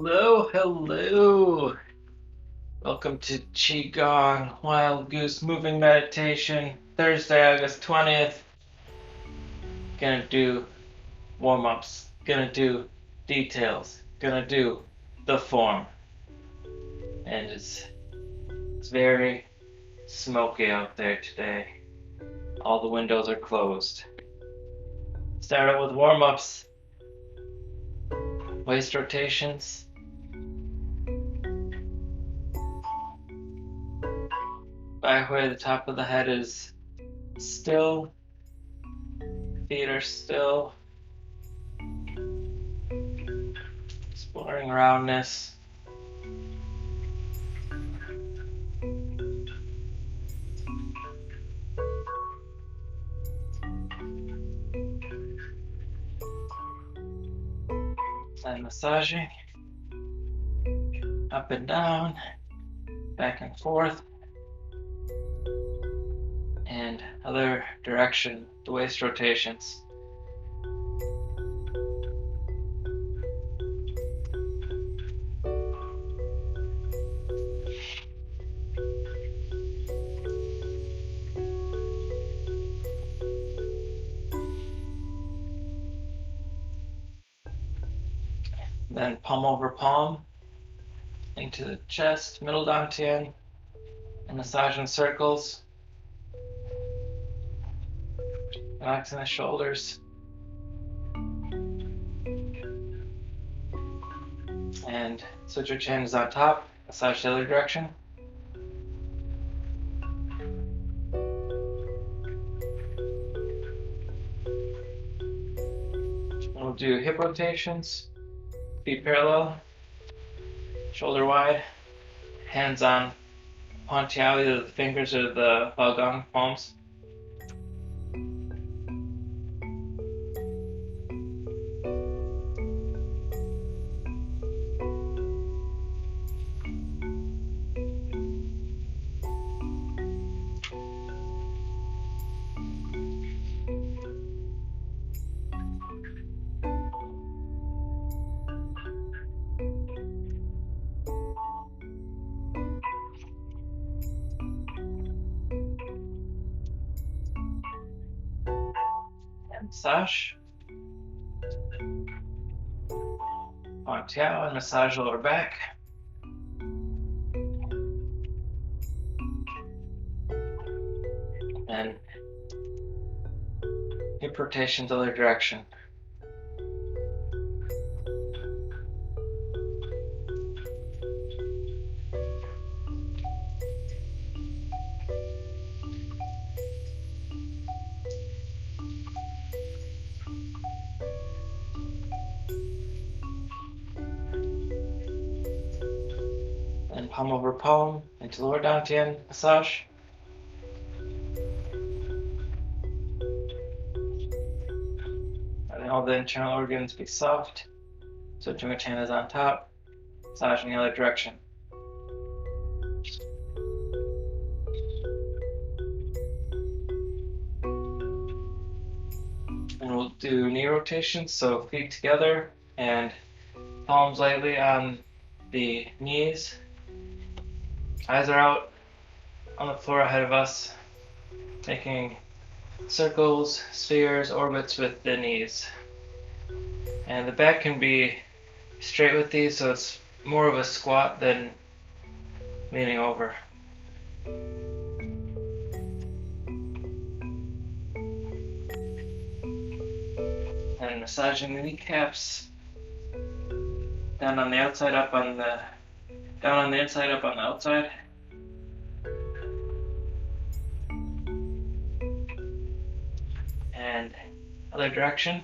Hello. Welcome to Qigong Wild Goose Moving Meditation, Thursday, August 20th. Gonna do warm-ups, gonna do details, gonna do the form. And it's very smoky out there today. All the windows are closed. Start out with warm-ups, waist rotations. Back where the top of the head is still, feet are still, exploring roundness. And massaging up and down, back and forth, and other direction, the waist rotations. Then palm over palm into the chest, middle dantian, and massage in circles. Relaxing the shoulders. And switch your hands on top, massage the other direction. We'll do hip rotations, feet parallel, shoulder wide, hands on Pantiao, either the fingers or the Baogong palms. Massage. Pantiao and massage lower back. And hip rotation the other direction. And palm over palm into lower dantian massage. Letting all the internal organs be soft. Switching which hand is on top, massaging the other direction. And we'll do knee rotations, so feet together and palms lightly on the knees. Eyes are out on the floor ahead of us, making circles, spheres, orbits with the knees. And the back can be straight with these, so it's more of a squat than leaning over. And massaging the kneecaps, down on the outside, up on the, down on the inside, up on the outside. And other direction.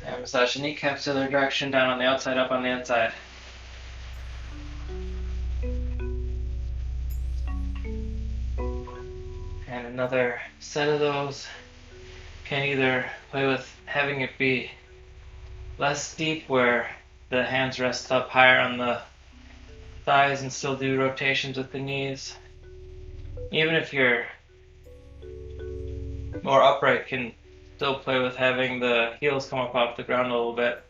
And massage the kneecaps the other direction, down on the outside, up on the inside. And another set of those. Can either play with having it be less deep, where the hands rest up higher on the thighs and still do rotations with the knees. Even if you're more upright, can still play with having the heels come up off the ground a little bit.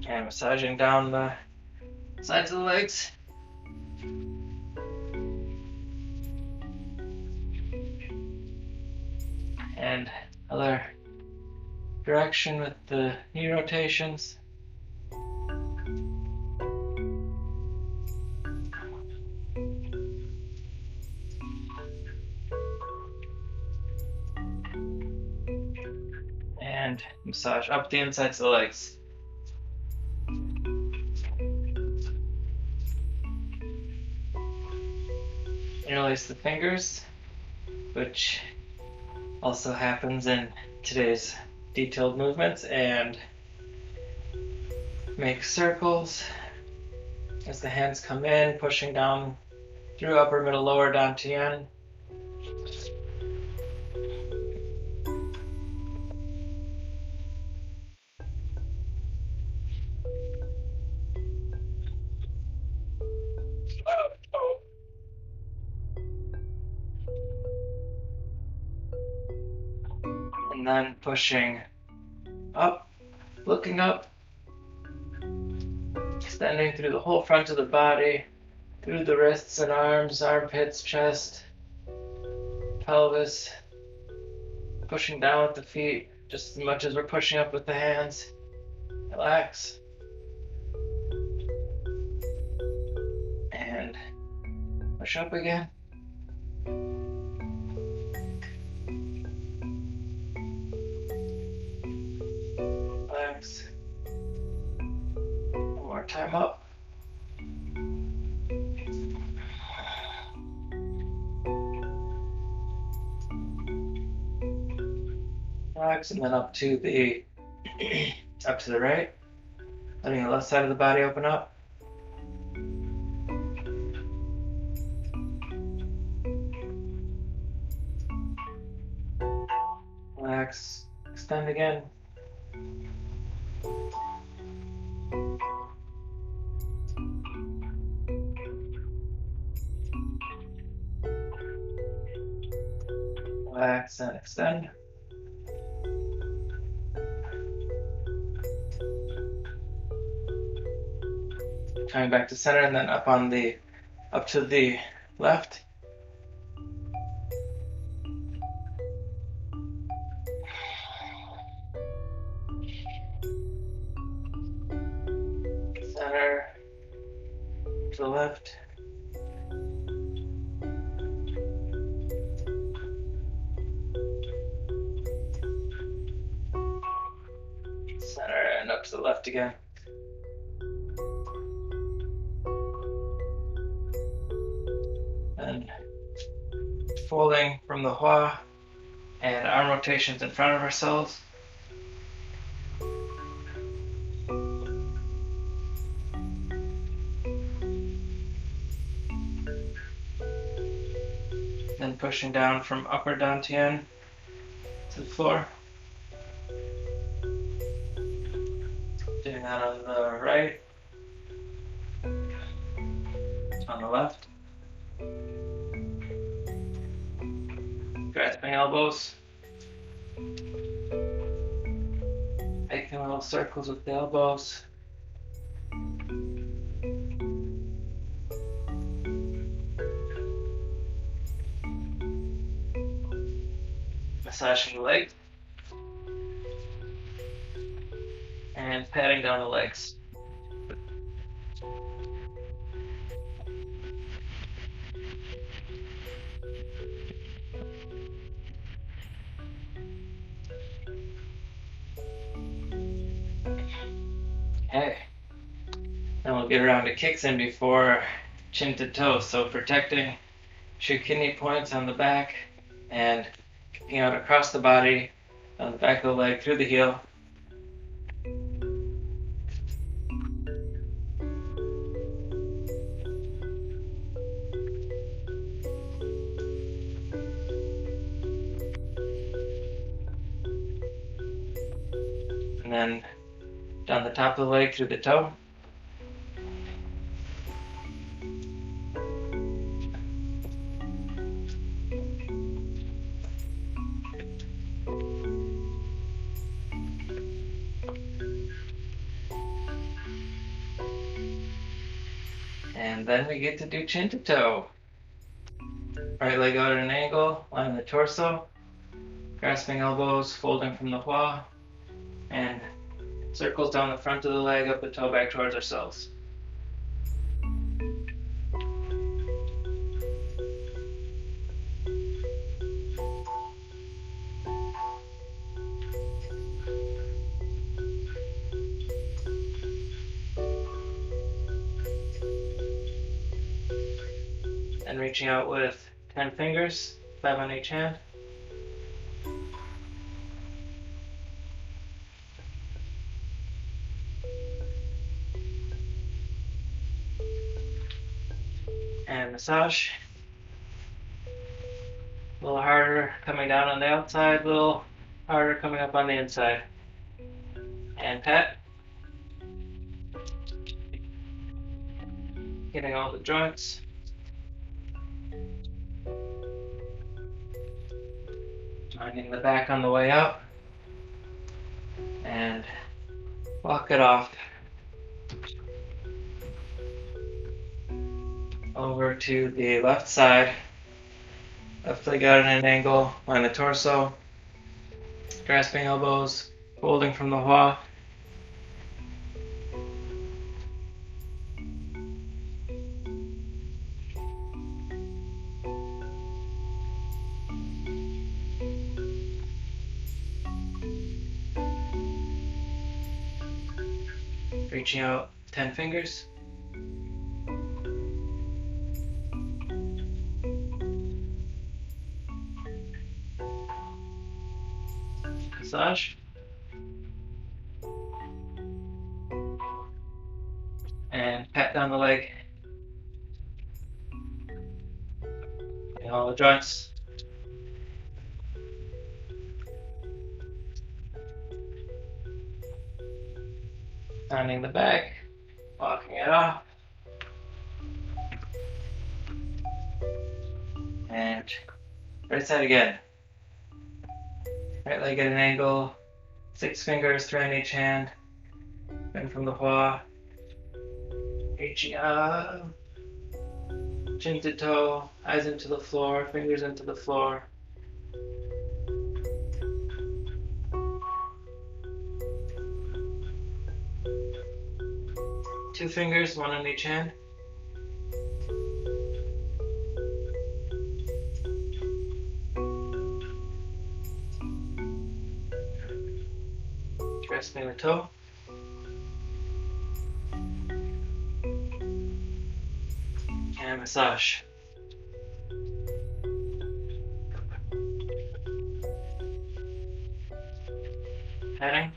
And massaging down the sides of the legs. And other direction with the knee rotations. And massage up the insides of the legs. Interlace the fingers, which also happens in today's detailed movements, and make circles as the hands come in, pushing down through upper, middle, lower dantian. And then pushing up, looking up, extending through the whole front of the body, through the wrists and arms, armpits, chest, pelvis, pushing down with the feet just as much as we're pushing up with the hands. Relax. And push up again. Relax. One more time up. Relax, and then up to the right, letting the left side of the body open up. Relax, extend again. Relax and extend. Coming back to center and then up to the left. Center to the left. Center and up to the left again. And folding from the hua and arm rotations in front of ourselves. Then pushing down from upper dantian to the floor. Doing that on the right, on the left. Grasping elbows. Making little circles with the elbows. Massaging the legs. And patting down the legs. Okay. Then we'll get around to kicks in before chin to toe. So protecting your kidney points on the back and kicking out across the body, on the back of the leg, through the heel. And then down the top of the leg through the toe. And then we get to do chin to toe. Right leg out at an angle, line the torso, grasping elbows, folding from the hua, and circles down the front of the leg, up the toe, back towards ourselves. And reaching out with 10 fingers, 5 on each hand. And massage. A little harder coming down on the outside, a little harder coming up on the inside. And pat. Getting all the joints. Minding the back on the way up. And walk it off. Over to the left side. Left leg out at an angle, line the torso. Grasping elbows, folding from the hua. Reaching out 10 fingers. Massage. And pat down the leg. Getting all the joints. Rounding the back, walking it off. And right side again. Right leg at an angle, 6 fingers, 3 on each hand. Bend from the hua. Reaching up. Chin to toe, eyes into the floor, fingers into the floor. Two fingers, 1 on each hand. Grasping the toe. And massage. Heading.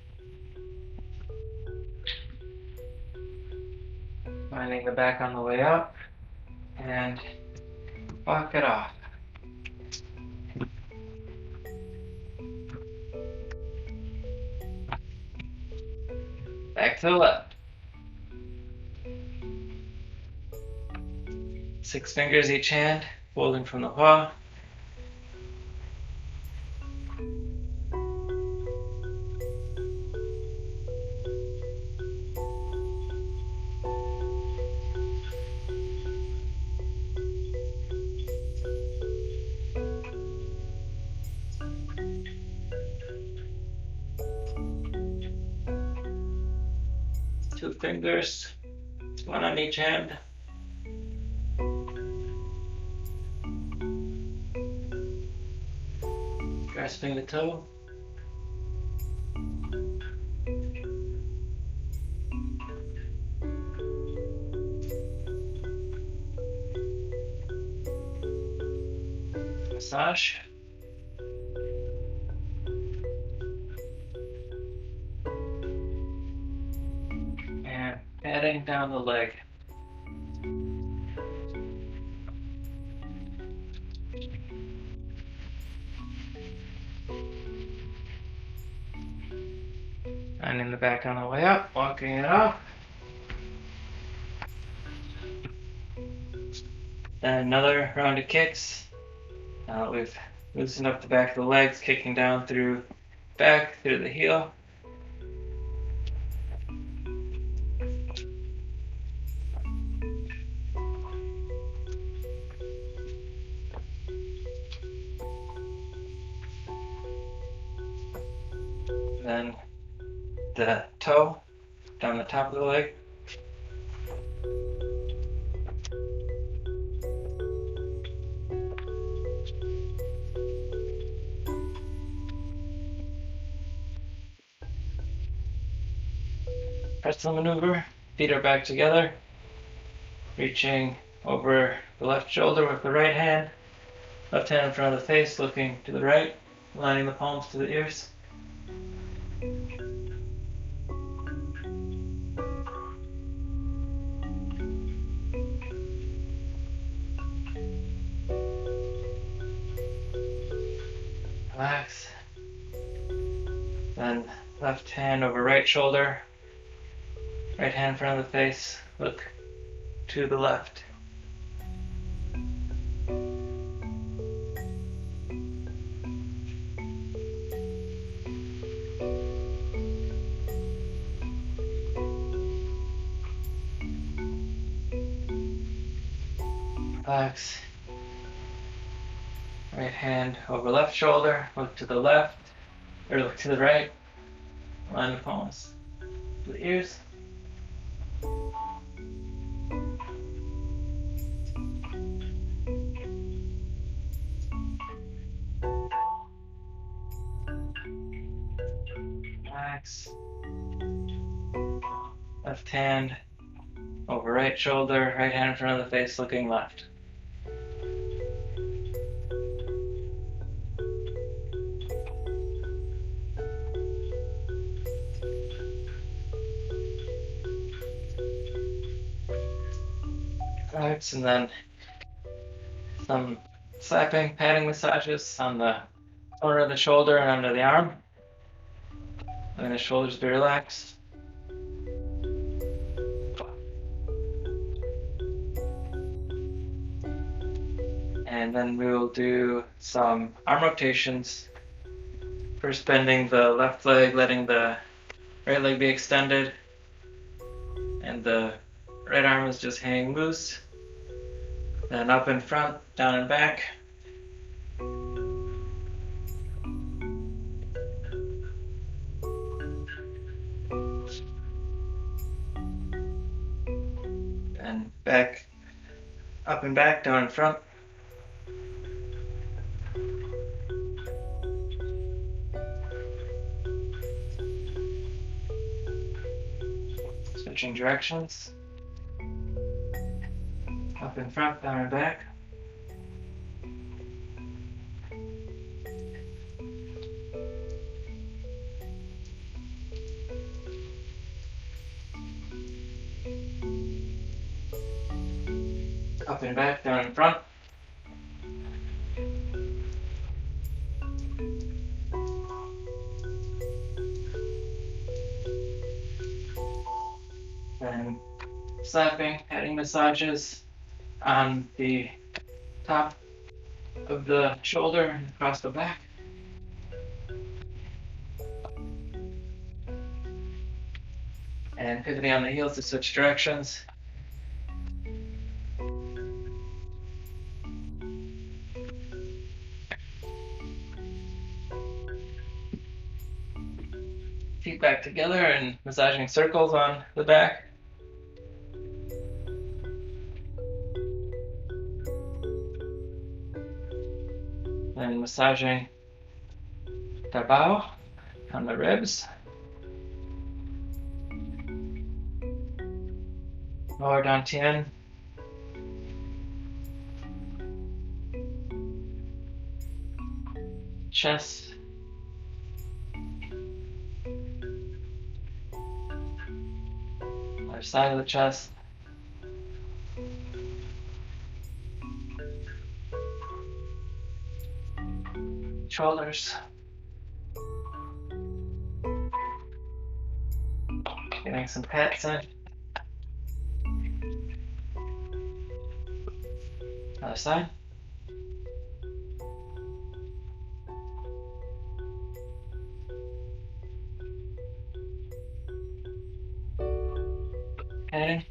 Finding the back on the way up. And walk it off. Back to the left. 6 fingers each hand, folding from the hua. Two fingers, 1 on each hand. Grasping the toe. Massage. And patting down the leg. And in the back on the way up, walking it off. Then another round of kicks. Now that we've loosened up the back of the legs, kicking down through back, through the heel. then the toe down the top of the leg. Pretzel maneuver. Feet are back together. Reaching over the left shoulder with the right hand. Left hand in front of the face, looking to the right, aligning the palms to the ears. Relax. Then left hand over right shoulder. Right hand in front of the face, look to the left. Relax. Right hand over left shoulder, look to the left, or look to the right. Align the palms to the ears. Relax. Left hand over right shoulder, right hand in front of the face, looking left. Relax, and then some slapping, patting massages on the corner of the shoulder and under the arm. Letting the shoulders be relaxed. And then we will do some arm rotations. First bending the left leg, letting the right leg be extended. And the right arm is just hanging loose. Then up in front, down and back. And back, up and back, down and front. Switching directions. Up in front, down and back. Up and back, down and front. And slapping, patting massages on the top of the shoulder and across the back. And pivoting on the heels to switch directions. Feet back together and massaging circles on the back. And massaging the bow on the ribs. Lower dantian. Chest. Other side of the chest. Shoulders. Getting some pats in. Other side. Okay.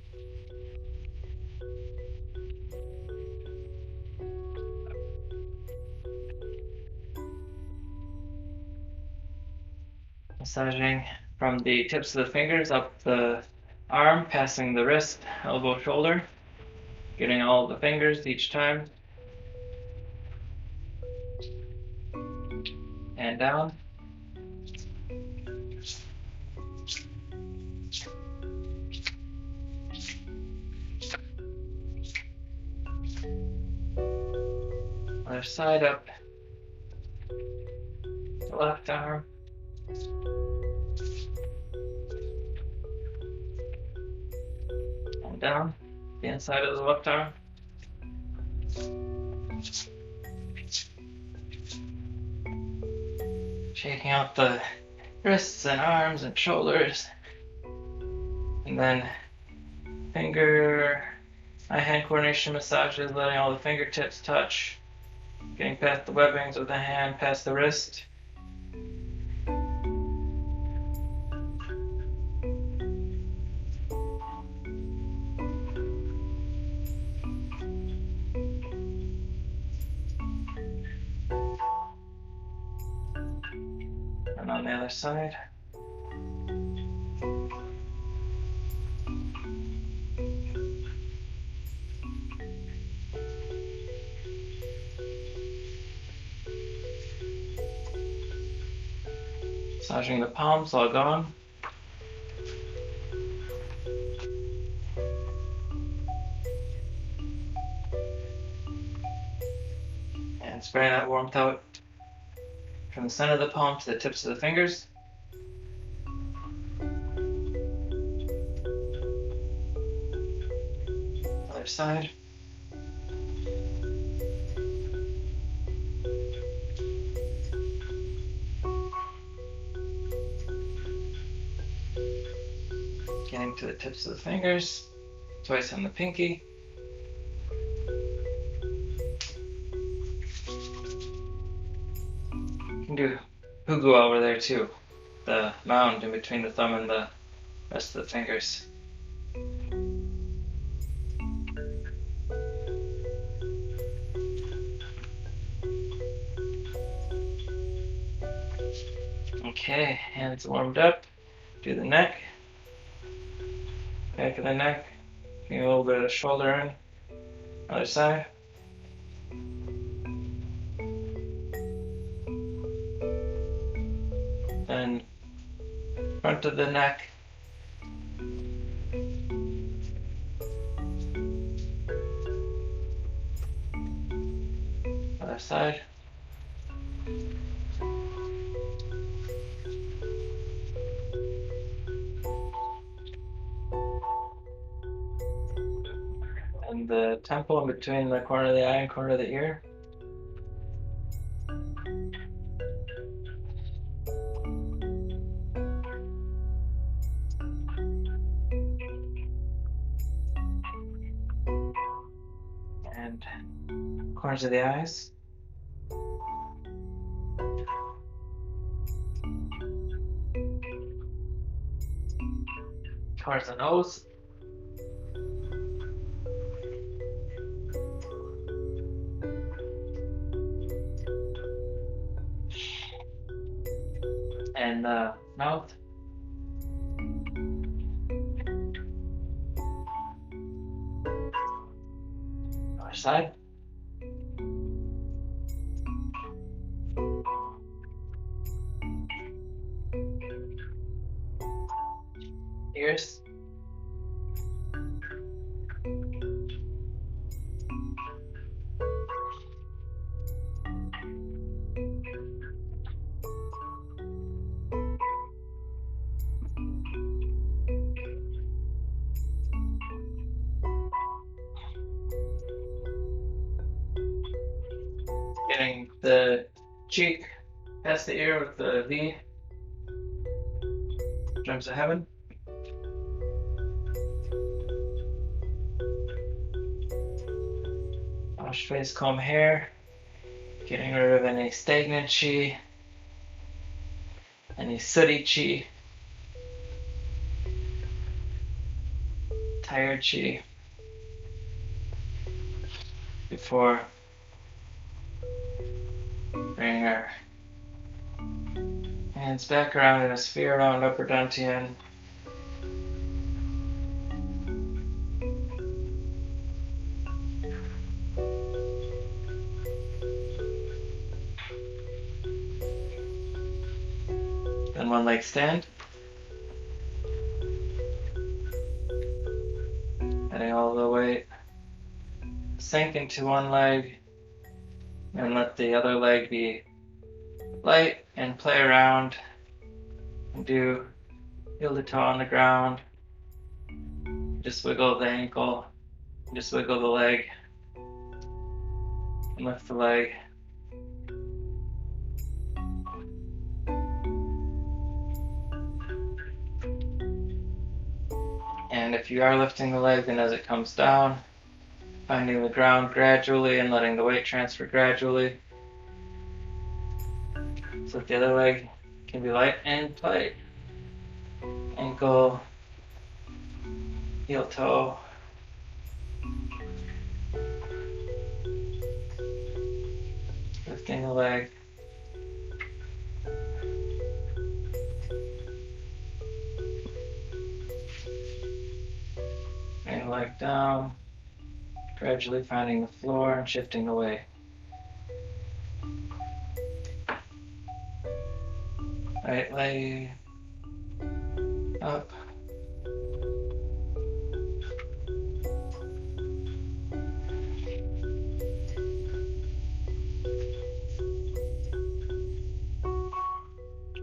Massaging from the tips of the fingers up the arm, passing the wrist, elbow, shoulder, getting all the fingers each time. And down. Other side up. The left arm. And down. The inside of the left arm. Shaking out the wrists and arms and shoulders. And then eye-hand coordination massages, letting all the fingertips touch. Getting past the webbings of the hand, past the wrist. And on the other side. Massaging the palms, all gone. And spreading that warmth out from the center of the palm to the tips of the fingers. Other side. Getting to the tips of the fingers, twice on the pinky. You can do hugu over there too, the mound in between the thumb and the rest of the fingers. Okay, hands warmed up. Do the neck. Back of the neck. Get a little bit of the shoulder in. Other side. Then front of the neck. Other side. And the temple in between the corner of the eye and corner of the ear. And corners of the eyes. Corners of the nose. And the mouth. Other side. Ears. Getting the cheek past the ear with the V. Drums of heaven. Wash face, comb hair. Getting rid of any stagnant chi, any sooty chi, tired chi. Before bringing our Hands back around in a sphere around upper dantian. Then one leg stand. Letting all the weight sink into one leg, and let the other leg be light and play around. And do heel to toe on the ground. Just wiggle the ankle, just wiggle the leg, and lift the leg. And if you are lifting the leg, then as it comes down, finding the ground gradually and letting the weight transfer gradually, so that the other leg can be light and play. Ankle, heel toe. Lifting the leg. Bring the leg down. Gradually finding the floor and shifting the weight. Right leg up.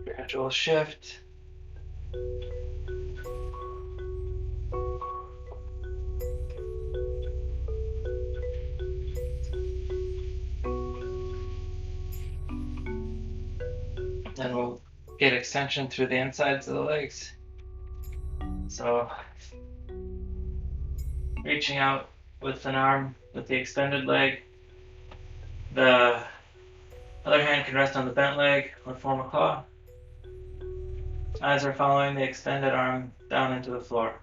Gradual shift. Then we'll get extension through the insides of the legs. So reaching out with an arm with the extended leg. The other hand can rest on the bent leg or form a claw. Eyes are following the extended arm down into the floor.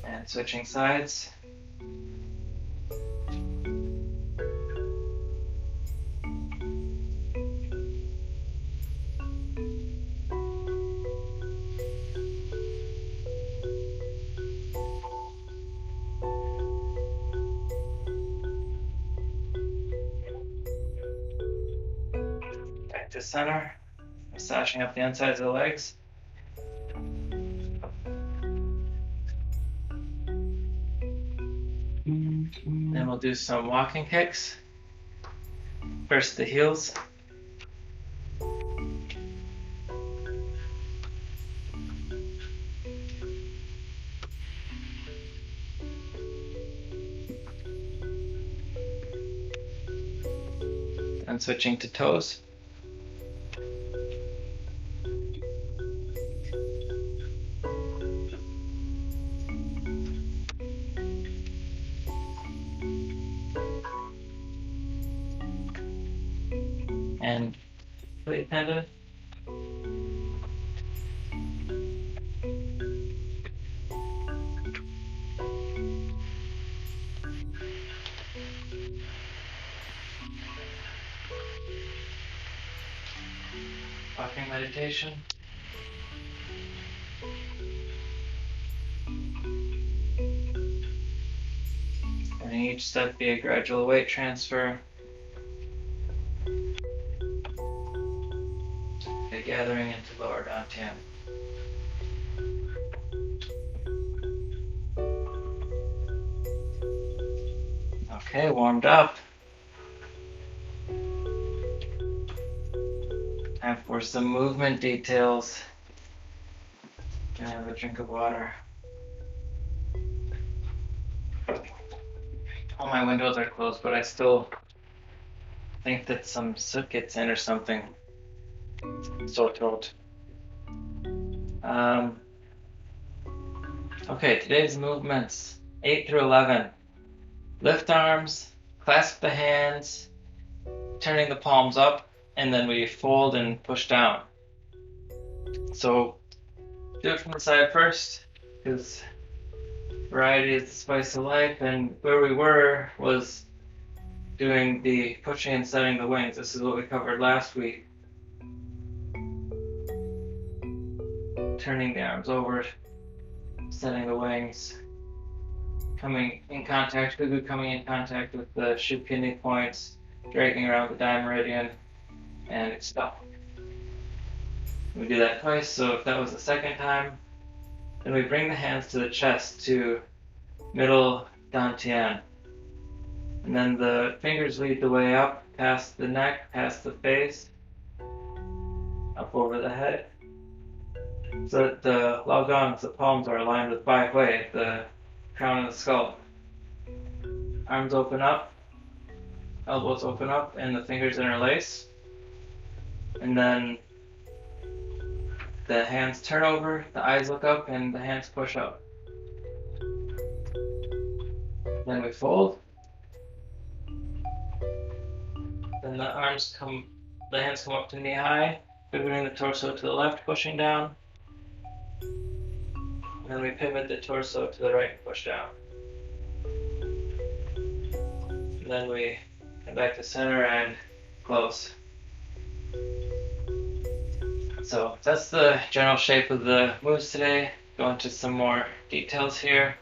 And switching sides. Back to center, massaging up the insides of the legs. Then we'll do some walking kicks. First the heels. Then switching to toes. And plate tendon. Walking meditation. And each step be a gradual weight transfer. Gathering into lower dantian. Okay, warmed up. Time for some movement details. Gonna have a drink of water. All my windows are closed, but I still think that some soot gets in or something. Sore throat. Okay, today's movements 8 through 11. Lift arms, clasp the hands, turning the palms up, and then we fold and push down. So do it from the side first, because variety is the spice of life, and where we were was doing the pushing and setting the wings. This is what we covered last week. Turning the arms over, setting the wings, coming in contact with the shin kidney points, dragging around the dimeridian, and expel. We do that twice, so if that was the second time, then we bring the hands to the chest to middle dantian. And then the fingers lead the way up, past the neck, past the face, up over the head, so that the laogans, the palms, are aligned with Bai Hui, the crown of the skull. Arms open up, elbows open up, and the fingers interlace. And then the hands turn over, the eyes look up, and the hands push up. Then we fold. Then the hands come up to knee high, pivoting the torso to the left, pushing down. And then we pivot the torso to the right and push down. And then we come back to center and close. So that's the general shape of the moves today. Go into some more details here.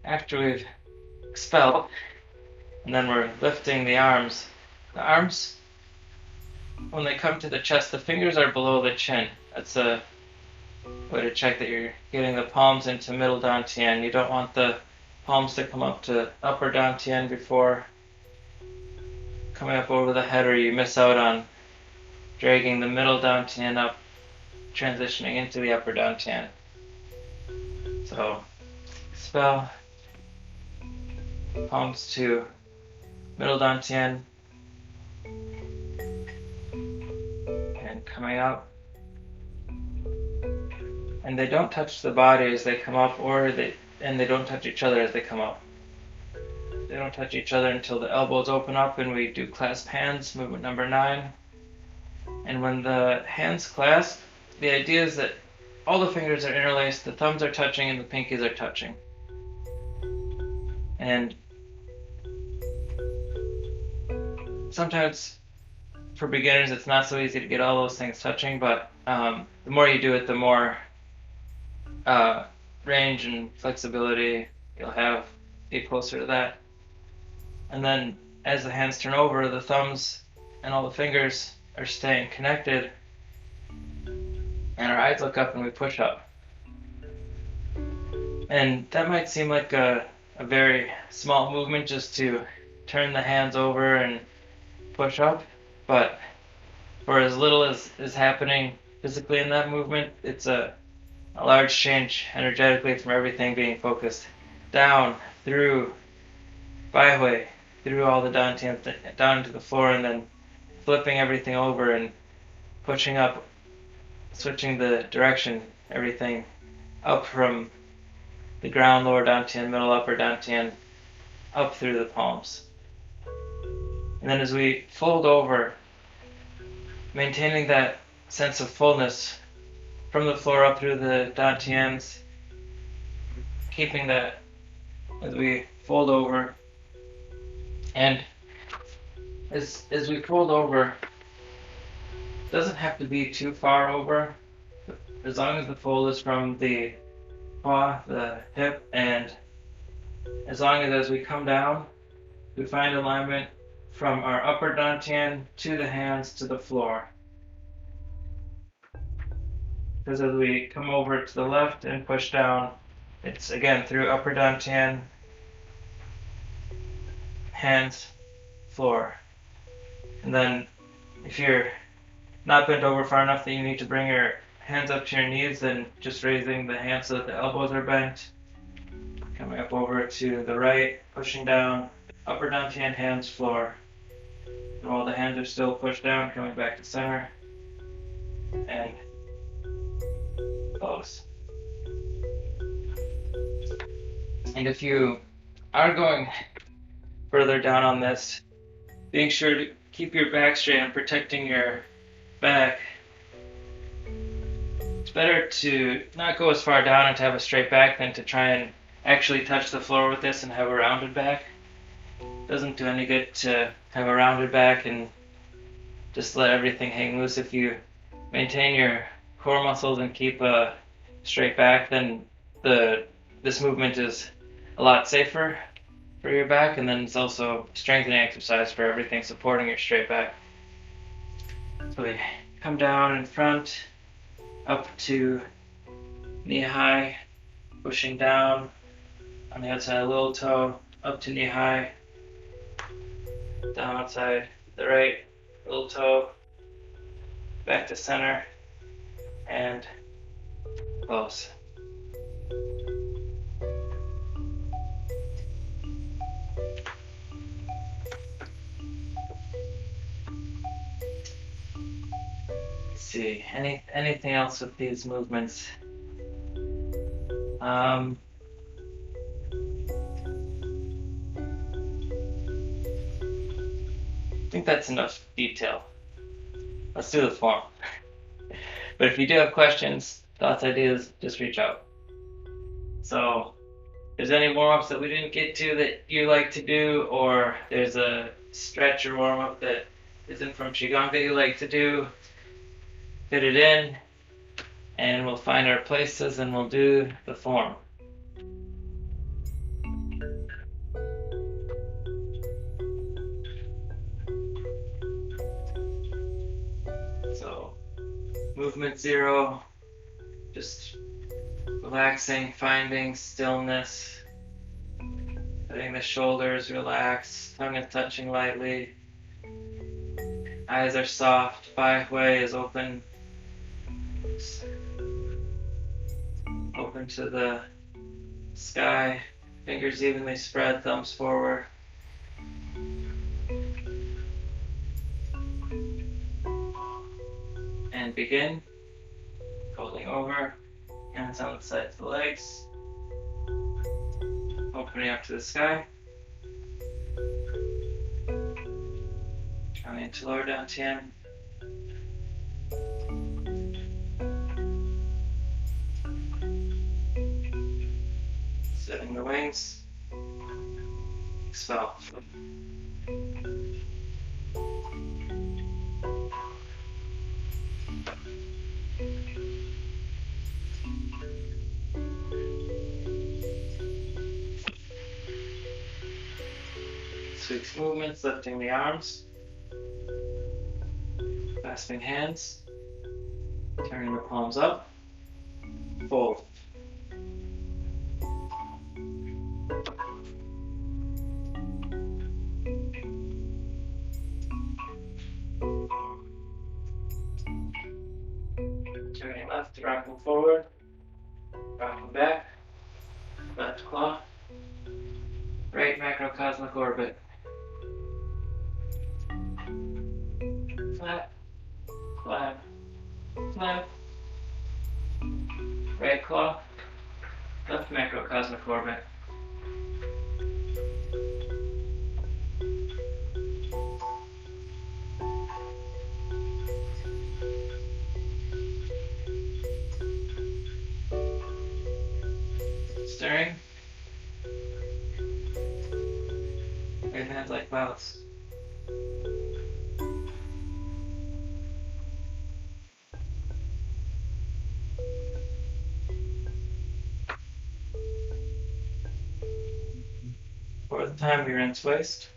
After we've expelled, and then we're lifting the arms, when they come to the chest, the fingers are below the chin. That's a way to check that you're getting the palms into middle dantian. You don't want the palms to come up to upper dantian before coming up over the head, or you miss out on dragging the middle dantian up, transitioning into the upper dantian. So, expel, palms to middle dantian, and coming up. And they don't touch the body as they come up, and they don't touch each other as they come up. They don't touch each other until the elbows open up and we do clasp hands, movement number 9. And when the hands clasp, the idea is that all the fingers are interlaced, the thumbs are touching, and the pinkies are touching. And sometimes for beginners it's not so easy to get all those things touching, but the more you do it, the more range and flexibility you'll have, get closer to that. And then as the hands turn over, the thumbs and all the fingers are staying connected, and our eyes look up and we push up. And that might seem like a very small movement, just to turn the hands over and push up, but for as little as is happening physically in that movement, it's a large change energetically from everything being focused down through Bai Hui, through all the dantian down to the floor, and then flipping everything over and pushing up, switching the direction, everything up from the ground, lower dantian, middle, upper dantian, up through the palms. And then as we fold over, maintaining that sense of fullness from the floor up through the dantians, keeping that as we fold over. And as we fold over, it doesn't have to be too far over, as long as the fold is from the paw, the hip, and as long as we come down, we find alignment from our upper dantian to the hands to the floor. Because as we come over to the left and push down, it's again through upper dantian, hands, floor. And then if you're not bent over far enough that you need to bring your hands up to your knees, then just raising the hands so that the elbows are bent, coming up over to the right, pushing down, upper dantian, hands, floor. And while the hands are still pushed down, coming back to center, and close. And if you are going further down on this, being sure to keep your back straight and protecting your back. better to not go as far down and to have a straight back than to try and actually touch the floor with this and have a rounded back. Doesn't do any good to have a rounded back and just let everything hang loose. If you maintain your core muscles and keep a straight back, then this movement is a lot safer for your back, and then it's also a strengthening exercise for everything supporting your straight back. So we come down in front, up to knee high, pushing down on the outside of the little toe, up to knee high, down outside the right little toe, back to center, and close. Let's see, anything else with these movements? I think that's enough detail. Let's do the form. But if you do have questions, thoughts, ideas, just reach out. So, if there's any warm-ups that we didn't get to that you like to do, or there's a stretch or warm-up that isn't from Qigong that you like to do, fit it in, and we'll find our places and we'll do the form. So, movement 0, just relaxing, finding stillness, letting the shoulders relax, tongue is touching lightly, eyes are soft, Bai Hui is open to the sky, fingers evenly spread, thumbs forward. And begin, folding over, hands on the sides of the legs, opening up to the sky, coming into lower dantian, setting the wings, expel. Sweep movements, lifting the arms, clasping hands, turning the palms up, fold. Turning left, rocking forward, rocking back, left claw, right macrocosmic orbit. Flat, flat, flat, right claw, left macrocosmic orbit. Stirring. Right hands like clouds. For the time we rinse waist.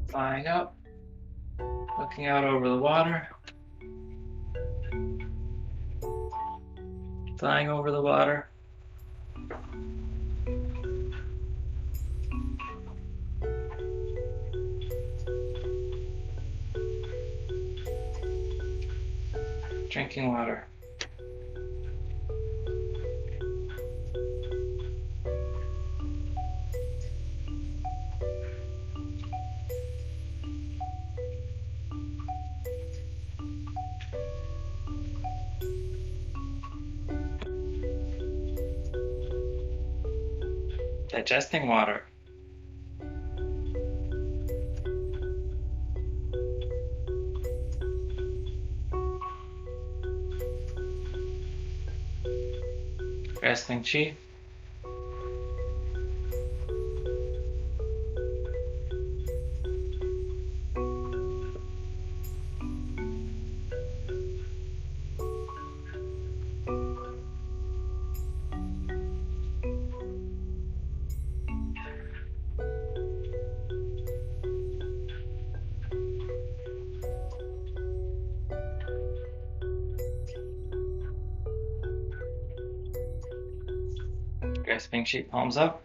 Flying up, looking out over the water, flying over the water. Drinking water. Digesting water. Grasping chi. Grasping chi, palms up.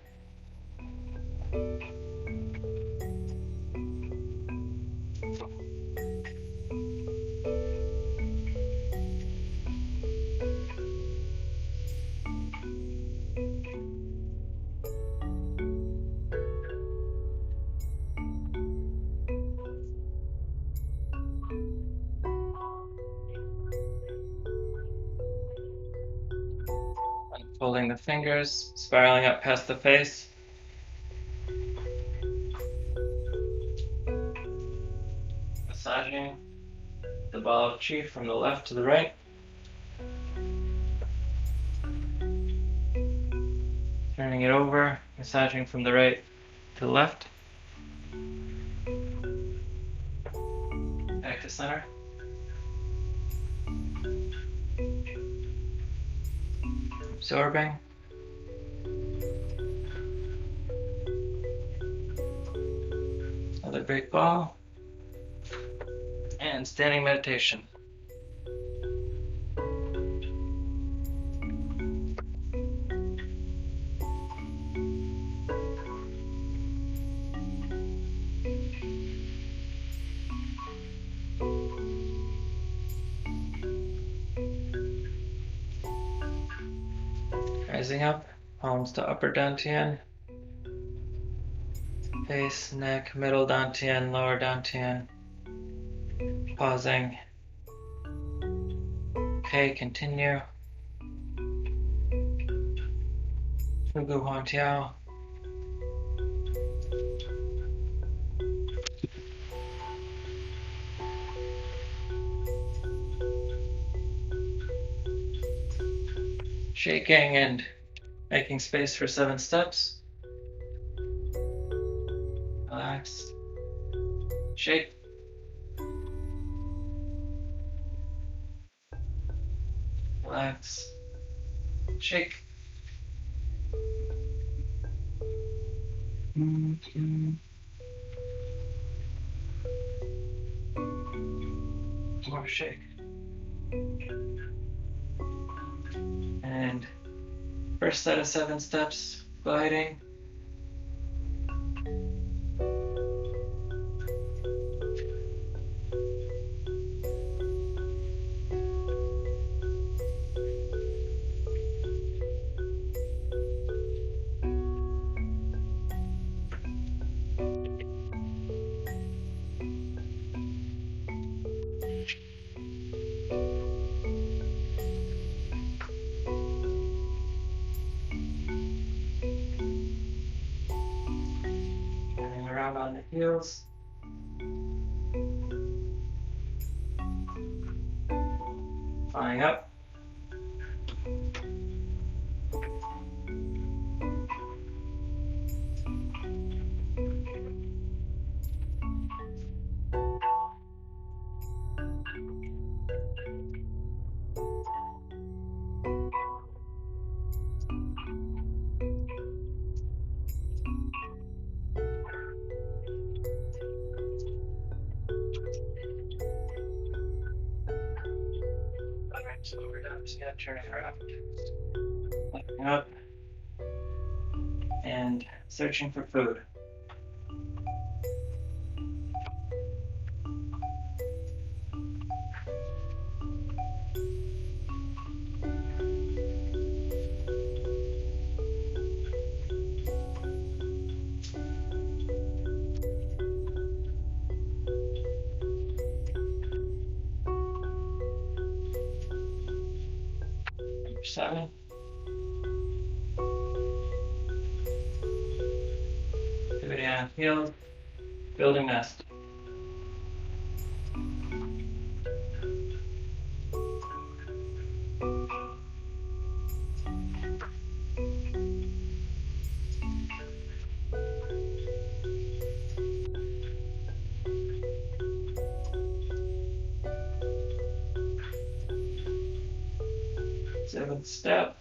Unfolding the fingers, spiraling up past the face. Massaging the ball of chi from the left to the right. Turning it over, massaging from the right to the left. Back to center. Absorbing. Another big ball. And standing meditation. Rising up, palms to upper dantian. Face, neck, middle dantian, lower dantian. Pausing. Okay, continue. Fugu Huan Tiao. Shaking and making space for 7 steps. Relax. Shake. Relax. Shake. More shake. And first set of 7 steps, gliding. Turning around on the heels. Flying up. just gonna turn it around. Looking up and searching for food. Number 7. Pivoting on heels, building nest. Seventh step.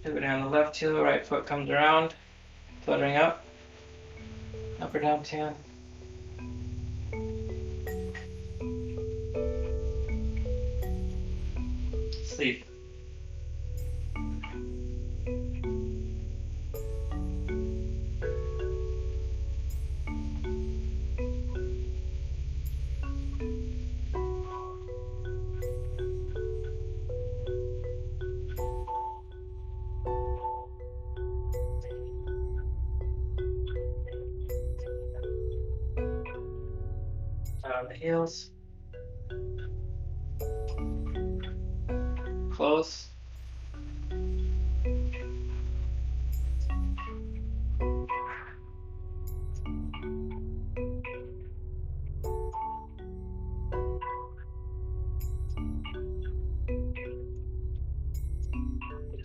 Pivoting on the left heel, right foot comes around, fluttering up or down 10. Sleep. On the heels. Close.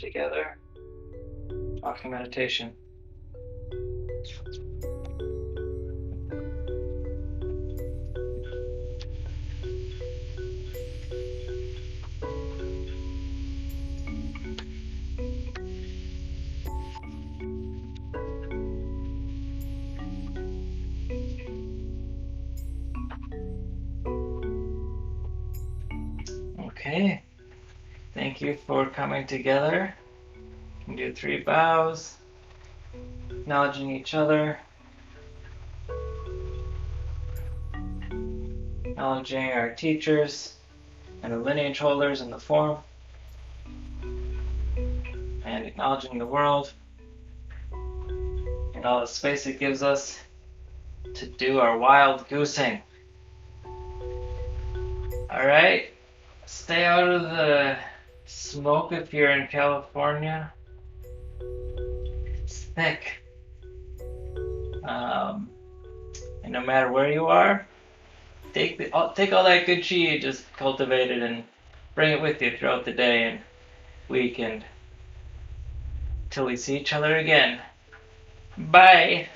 Together. Walking meditation. Okay. Thank you for coming together. You can do 3 bows, acknowledging each other, acknowledging our teachers and the lineage holders in the form, and acknowledging the world and all the space it gives us to do our wild goosing. Alright, stay out of the smoke if you're in California. It's thick. And no matter where you are, take all that good chi you just cultivated and bring it with you throughout the day and week and till we see each other again. Bye.